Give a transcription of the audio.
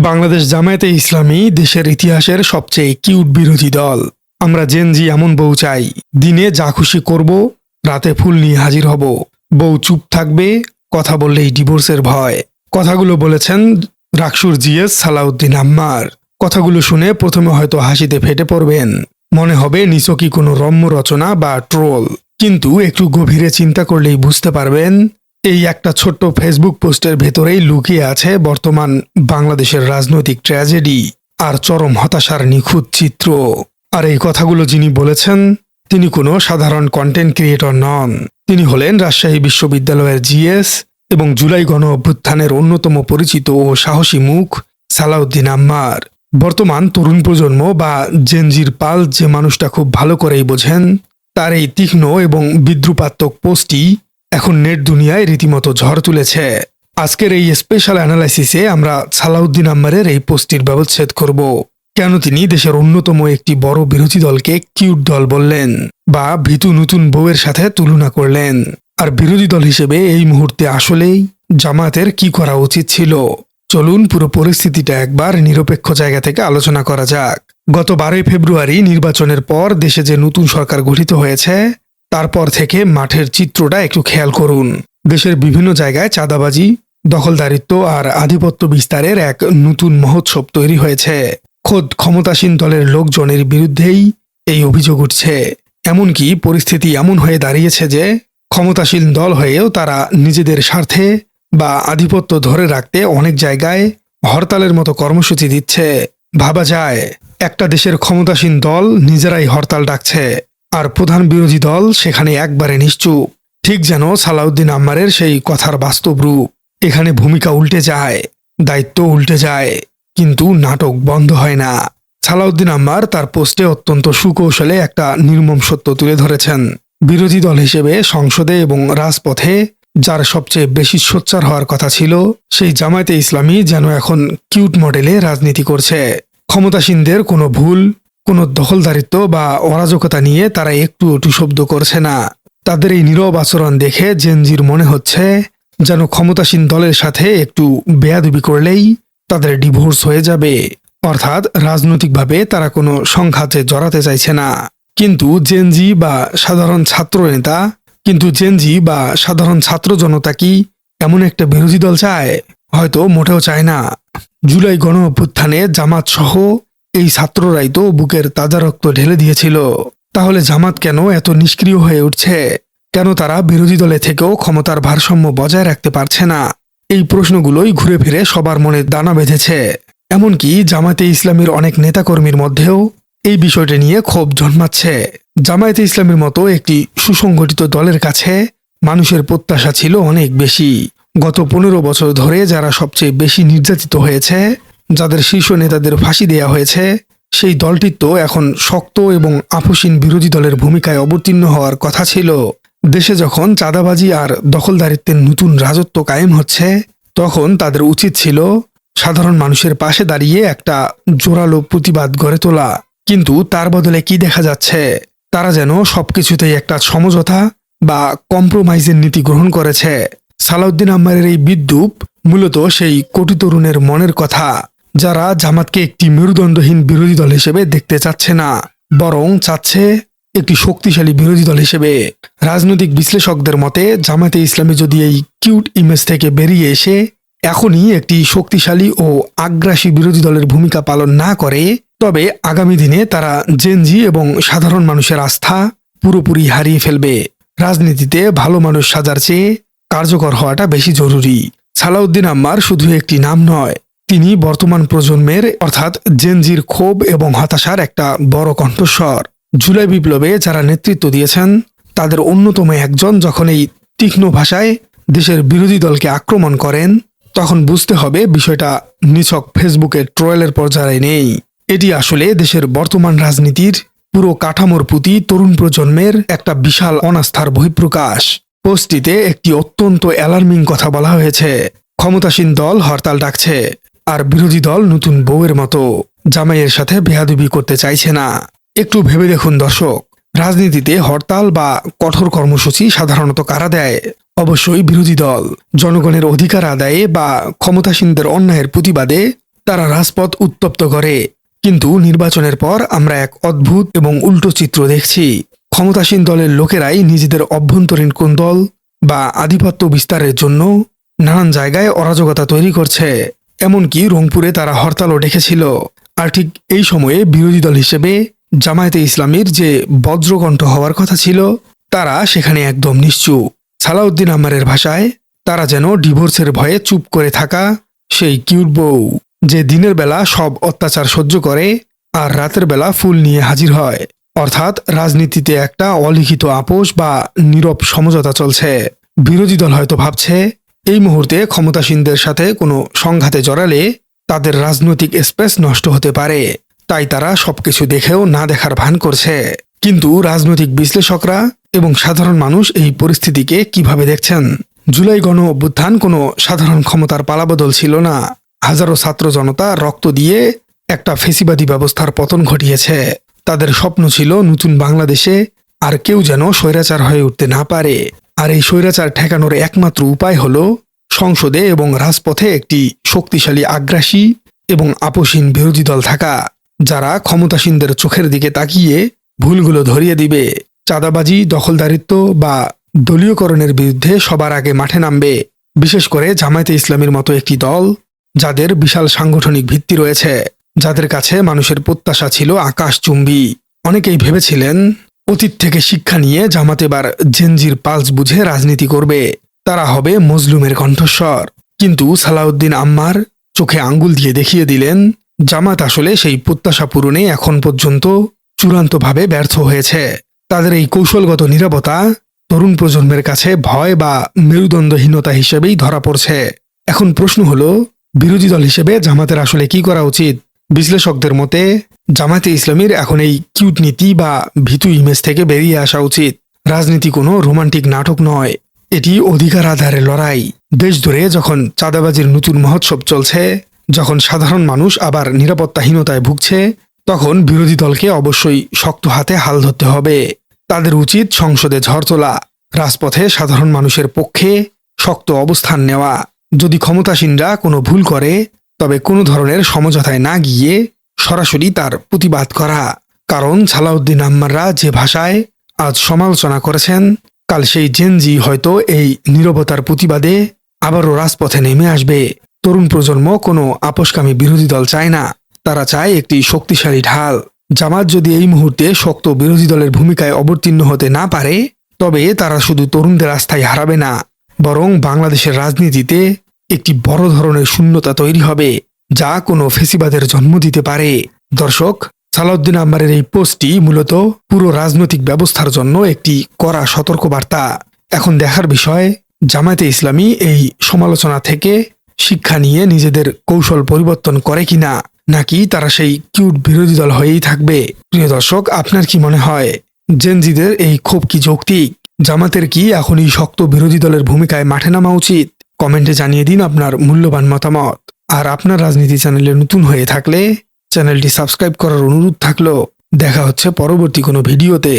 বাংলাদেশ জামায়াতে ইসলামী দেশের ইতিহাসের সবচেয়ে কিউট বিরোধী দল। আমরা জেনজি এমন বউ চাই, দিনে যা খুশি করব, রাতে ফুল নিয়ে হাজির হব, বউ চুপ থাকবে, কথা বললেই ডিভোর্সের ভয়। কথাগুলো বলেছেন রাকসুর জিএস সালাউদ্দিন আম্মার। কথাগুলো শুনে প্রথমে হয়তো হাসিতে ফেটে পড়বেন, মনে হবে নিছকই কোনো রম্য রচনা বা ট্রোল। কিন্তু একটু গভীরে চিন্তা করলেই বুঝতে পারবেন এই একটা ছোট্ট ফেসবুক পোস্টের ভেতরেই লুকিয়ে আছে বর্তমান বাংলাদেশের রাজনৈতিক ট্র্যাজেডি আর চরম হতাশার নিখুঁত চিত্র। আর এই কথাগুলো যিনি বলেছেন তিনি কোনো সাধারণ কন্টেন্ট ক্রিয়েটর নন। তিনি হলেন রাজশাহী বিশ্ববিদ্যালয়ের জিএস এবং জুলাই গণ অভ্যুত্থানের অন্যতম পরিচিত ও সাহসী মুখ সালাউদ্দিন আম্মার। বর্তমান তরুণ প্রজন্ম বা জেনজির পাল যে মানুষটা খুব ভালো করেই বোঝেন, তার এই তীক্ষ্ণ এবং বিদ্রুপাত্মক পোস্টই এখন নেট দুনিয়ায় রীতিমতো ঝড় তুলেছে। আজকের এই স্পেশাল অ্যানালাইসিসে আমরা সালাউদ্দিন আম্মারের এই পোস্টটির ব্যবচ্ছেদ করব। কেন তিনি দেশের অন্যতম একটি বড় বিরোধী দলকে কিউট দল বললেন বা ভীতু নতুন বউয়ের সাথে তুলনা করলেন, আর বিরোধী দল হিসেবে এই মুহূর্তে আসলেই জামায়াতের কি করা উচিত ছিল। চলুন পুরো পরিস্থিতিটা একবার নিরপেক্ষ জায়গা থেকে আলোচনা করা যাক। গত 12 ফেব্রুয়ারি নির্বাচনের পর দেশে যে নতুন সরকার গঠিত হয়েছে, তারপর থেকে মাঠের চিত্রটা একটু খেয়াল করুন। দেশের বিভিন্ন জায়গায় চাঁদাবাজি, দখলদারিত্ব আর আধিপত্য বিস্তারের এক নতুন মহোৎসব তৈরি হয়েছে। খোদ ক্ষমতাসীন দলের লোকজনের বিরুদ্ধেই এই অভিযোগ উঠছে। এমনকি পরিস্থিতি এমন হয়ে দাঁড়িয়েছে যে ক্ষমতাসীন দল হয়েও তারা নিজেদের স্বার্থে বা আধিপত্য ধরে রাখতে অনেক জায়গায় হরতালের মতো কর্মসূচি দিচ্ছে। ভাবা যায়, একটা দেশের ক্ষমতাসীন দল নিজেরাই হরতাল ডাকছে, আর প্রধান বিরোধী দল সেখানে একবারে নিশ্চুপ। ঠিক যেন সালাউদ্দিন আম্মারের সেই কথার বাস্তব রূপ। এখানে ভূমিকা উল্টে যায়, দায়িত্ব উল্টে যায়, কিন্তু নাটক বন্ধ হয় না। সালাউদ্দিন আম্মার তার পোস্টে অত্যন্ত সুকৌশলে একটা নির্মম সত্য তুলে ধরেছেন। বিরোধী দল হিসেবে সংসদে এবং রাজপথে যার সবচেয়ে বেশি সোচ্চার হওয়ার কথা ছিল, সেই জামায়াতে ইসলামী যেন এখন কিউট মডেলে রাজনীতি করছে। ক্ষমতাসীনদের কোনো ভুল, কোনো দখলদারিত্ব বা অরাজকতা নিয়ে তারা একটু শব্দ করছে না। তাদের এই নীরব আচরণ দেখে জেনজির মনে হচ্ছে যেন ক্ষমতাসীন দলের সাথে একটু বেয়াদবি করলেই তাদের ডিভোর্স হয়ে যাবে। অর্থাৎ রাজনৈতিকভাবে তারা কোনো সংঘাতে জড়াতে চাইছে না। কিন্তু জেনজি বা সাধারণ ছাত্র জনতা কি এমন একটা বিরোধী দল চায়? হয়তো মোটেও চায় না। জুলাই গণ অভ্যুত্থানে জামাত সহ এই ছাত্ররাই তো বুকের তাজা রক্ত ঢেলে দিয়েছিল। তাহলে জামাত কেন এত নিষ্ক্রিয় হয়ে উঠছে? কেন তারা বিরোধী দলে থেকেও ক্ষমতার ভারসাম্য বজায় রাখতে পারছে না? এই প্রশ্নগুলোই ঘুরে ফিরে সবার মনে দানা বেঁধেছে। এমনকি জামায়াতে ইসলামীর অনেক নেতাকর্মীর মধ্যেও এই বিষয়টা নিয়ে ক্ষোভ জন্মাচ্ছে। জামায়াতে ইসলামীর মতো একটি সুসংগঠিত দলের কাছে মানুষের প্রত্যাশা ছিল অনেক বেশি। গত 15 বছর ধরে যারা সবচেয়ে বেশি নির্যাতিত হয়েছে, যাদের শীর্ষ নেতাদের ফাঁসি দেয়া হয়েছে, সেই দলটির তো এখন শক্ত এবং আপোষহীন বিরোধী দলের ভূমিকায় অবতীর্ণ হওয়ার কথা ছিল। দেশে যখন চাঁদাবাজি আর দখলদারিত্বের নতুন রাজত্ব কায়েম হচ্ছে, তখন তাদের উচিত ছিল সাধারণ মানুষের পাশে দাঁড়িয়ে একটা জোরালো প্রতিবাদ গড়ে তোলা। কিন্তু তার বদলে কি দেখা যাচ্ছে? তারা যেন সবকিছুতেই একটা সমঝোতা বা কম্প্রোমাইজের নীতি গ্রহণ করেছে। সালাউদ্দিন আম্মারের এই বিদ্রূপ মূলত সেই কোটি তরুণের মনের কথা, যারা জামাতকে একটি মেরুদণ্ডহীন বিরোধী দল হিসেবে দেখতে চাচ্ছে না, বরং চাচ্ছে একটি শক্তিশালী বিরোধী দল হিসেবে। রাজনৈতিক বিশ্লেষকদের মতে জামায়াতে ইসলামী যদি এই কিউট ইমেজ থেকে বেরিয়ে এসে এখনই একটি শক্তিশালী ও আগ্রাসী বিরোধী দলের ভূমিকা পালন না করে, তবে আগামী দিনে তারা জেনজি এবং সাধারণ মানুষের আস্থা পুরোপুরি হারিয়ে ফেলবে। রাজনীতিতে ভালো মানুষ সাজার চেয়ে কার্যকর হওয়াটা বেশি জরুরি। সালাউদ্দিন আম্মার শুধু একটি নাম নয়, তিনি বর্তমান প্রজন্মের অর্থাৎ জেনজির ক্ষোভ এবং হতাশার একটা বড় কণ্ঠস্বর। জুলাই বিপ্লবে যারা নেতৃত্ব দিয়েছেন তাদের অন্যতম একজন যখন এই তীক্ষ্ণ ভাষায় দেশের বিরোধী দলকে আক্রমণ করেন, তখন বুঝতে হবে বিষয়টা নিছক ফেসবুকের ট্রোলের পর্যায়ে নেই। এটি আসলে দেশের বর্তমান রাজনীতির পুরো কাঠামোর প্রতি তরুণ প্রজন্মের একটা বিশাল অনাস্থার বহিঃপ্রকাশ। পোস্টটিতে একটি অত্যন্ত অ্যালার্মিং কথা বলা হয়েছে। ক্ষমতাসীন দল হরতাল ডাকছে, আর বিরোধী দল নতুন বউয়ের মতো জামাইয়ের সাথে বেয়াদবি করতে চাইছে না। একটু ভেবে দেখুন দর্শক, রাজনীতিতে হরতাল বা কঠোর কর্মসূচি সাধারণত কারা দেয়? অবশ্যই বিরোধী দল। জনগণের অধিকার আদায়ে বা ক্ষমতাসীনদের অন্যায়ের প্রতিবাদে তারা রাজপথ উত্তপ্ত করে। কিন্তু নির্বাচনের পর আমরা এক অদ্ভুত এবং উল্টো চিত্র দেখছি। ক্ষমতাসীন দলের লোকেরাই নিজেদের অভ্যন্তরীণ কোন্দল বা আধিপত্য বিস্তারের জন্য নানান জায়গায় অরাজকতা তৈরি করছে। এমনকি রংপুরে তারা হরতালও ডেকেছিল। আর ঠিক এই সময়ে বিরোধী দল হিসেবে জামায়াতে ইসলামীর যে বজ্রকণ্ঠ হওয়ার কথা ছিল, তারা সেখানে একদম নিশ্চুপ। সালাউদ্দিন আম্মারের ভাষায় তারা যেন ডিভোর্সের ভয়ে চুপ করে থাকা সেই কিউট বউ, যে দিনের বেলা সব অত্যাচার সহ্য করে আর রাতের বেলা ফুল নিয়ে হাজির হয়। অর্থাৎ রাজনীতিতে একটা অলিখিত আপোষ বা নীরব সমঝোতা চলছে। বিরোধী দল হয়তো ভাবছে এই মুহূর্তে ক্ষমতাসীনদের সাথে কোনো সংঘাতে জড়ালে তাদের রাজনৈতিক স্পেস নষ্ট হতে পারে, তাই তারা সবকিছু দেখেও না দেখার ভান করছে। কিন্তু রাজনৈতিক বিশ্লেষকরা এবং সাধারণ মানুষ এই পরিস্থিতিকে কিভাবে দেখছেন? জুলাই গণ অভ্যুত্থান কোনো সাধারণ ক্ষমতার পালাবদল ছিল না। হাজারো ছাত্র জনতা রক্ত দিয়ে একটা ফেসিবাদী ব্যবস্থার পতন ঘটিয়েছে। তাদের স্বপ্ন ছিল নতুন বাংলাদেশে আর কেউ যেন স্বৈরাচার হয়ে উঠতে না পারে। আর এই স্বৈরাচার ঠেকানোর একমাত্র উপায় হলো সংসদে এবং রাজপথে একটি শক্তিশালী আগ্রাসী এবং আপোষহীন বিরোধী দল থাকা, যারা ক্ষমতাসীনদের চোখের দিকে তাকিয়ে ভুলগুলো ধরিয়ে দিবে, চাঁদাবাজি, দখলদারিত্ব বা দলীয়করণের বিরুদ্ধে সবার আগে মাঠে নামবে। বিশেষ করে জামায়াতে ইসলামীর মতো একটি দল, যাদের বিশাল সাংগঠনিক ভিত্তি রয়েছে, যাদের কাছে মানুষের প্রত্যাশা ছিল আকাশচুম্বী। অনেকেই ভেবেছিলেন অতীত থেকে শিক্ষা নিয়ে জামাত এবার জেনজির পালস বুঝে রাজনীতি করবে, তারা হবে মজলুমের কণ্ঠস্বর। কিন্তু সালাউদ্দিন আম্মার চোখে আঙ্গুল দিয়ে দেখিয়ে দিলেন জামাত আসলে সেই প্রত্যাশা পূরণে এখন পর্যন্ত চূড়ান্তভাবে ব্যর্থ হয়েছে। তাদের এই কৌশলগত নীরবতা তরুণ প্রজন্মের কাছে ভয় বা মেরুদণ্ডহীনতা হিসেবেই ধরা পড়ছে। এখন প্রশ্ন হলো, বিরোধী দল হিসেবে জামাতের আসলে কি করা উচিত? বিশ্লেষকদের মতে জামায়াতে ইসলামীর এখন এই কিউট নীতি বা ভীতু ইমেজ থেকে বেরিয়ে আসা উচিত। রাজনীতি কোনো রোমান্টিক নাটক নয়, এটি অধিকার আধারের লড়াই। দেশ ধরে যখন চাঁদাবাজির নতুন মহোৎসব চলছে, যখন সাধারণ মানুষ আবার নিরাপত্তাহীনতায় ভুগছে, তখন বিরোধী দলকে অবশ্যই শক্ত হাতে হাল ধরতে হবে। তাদের উচিত সংসদে ঝড় তোলা, রাজপথে সাধারণ মানুষের পক্ষে শক্ত অবস্থান নেওয়া। যদি ক্ষমতাসীনরা কোনো ভুল করে, তবে কোনো ধরনের সমঝোতায় না গিয়ে সরাসরি তার প্রতিবাদ করা। কারণ সালাউদ্দিন আম্মাররা যে ভাষায় আজ সমালোচনা করেছেন, কাল সেই জেনজি হয়তো এই নীরবতার প্রতিবাদে আবারও রাজপথে নেমে আসবে। তরুণ প্রজন্ম কোনো আপোষকামী বিরোধী দল চায় না, তারা চায় একটি শক্তিশালী ঢাল। জামাত যদি এই মুহূর্তে শক্ত বিরোধী দলের ভূমিকায় অবতীর্ণ হতে না পারে, তবে তারা শুধু তরুণদের আস্থায় হারাবে না, বরং বাংলাদেশের রাজনীতিতে একটি বড় ধরনের শূন্যতা তৈরি হবে, যা কোনো ফেসিবাদের জন্ম দিতে পারে। দর্শক, সালাউদ্দিন আম্মারের এই পোস্টটি মূলত পুরো রাজনৈতিক ব্যবস্থার জন্য একটি কড়া সতর্কবার্তা। এখন দেখার বিষয়, জামায়াতে ইসলামী এই সমালোচনা থেকে শিক্ষা নিয়ে নিজেদের কৌশল পরিবর্তন করে কিনা, নাকি তারা সেই কিউট বিরোধী দল হয়েই থাকবে। প্রিয় দর্শক, আপনার কি মনে হয়, জেনজিদের এই ক্ষোভ কি যৌক্তিক? জামাতের কি এখনই শক্ত বিরোধী দলের ভূমিকায় মাঠে নামা উচিত? কমেন্টে জানিয়ে দিন আপনার মূল্যবান মতামত। আর আপনার রাজনীতি চ্যানেলে নতুন হয়ে থাকলে চ্যানেলটি সাবস্ক্রাইব করার অনুরোধ থাকলো। দেখা হচ্ছে পরবর্তী কোনো ভিডিওতে।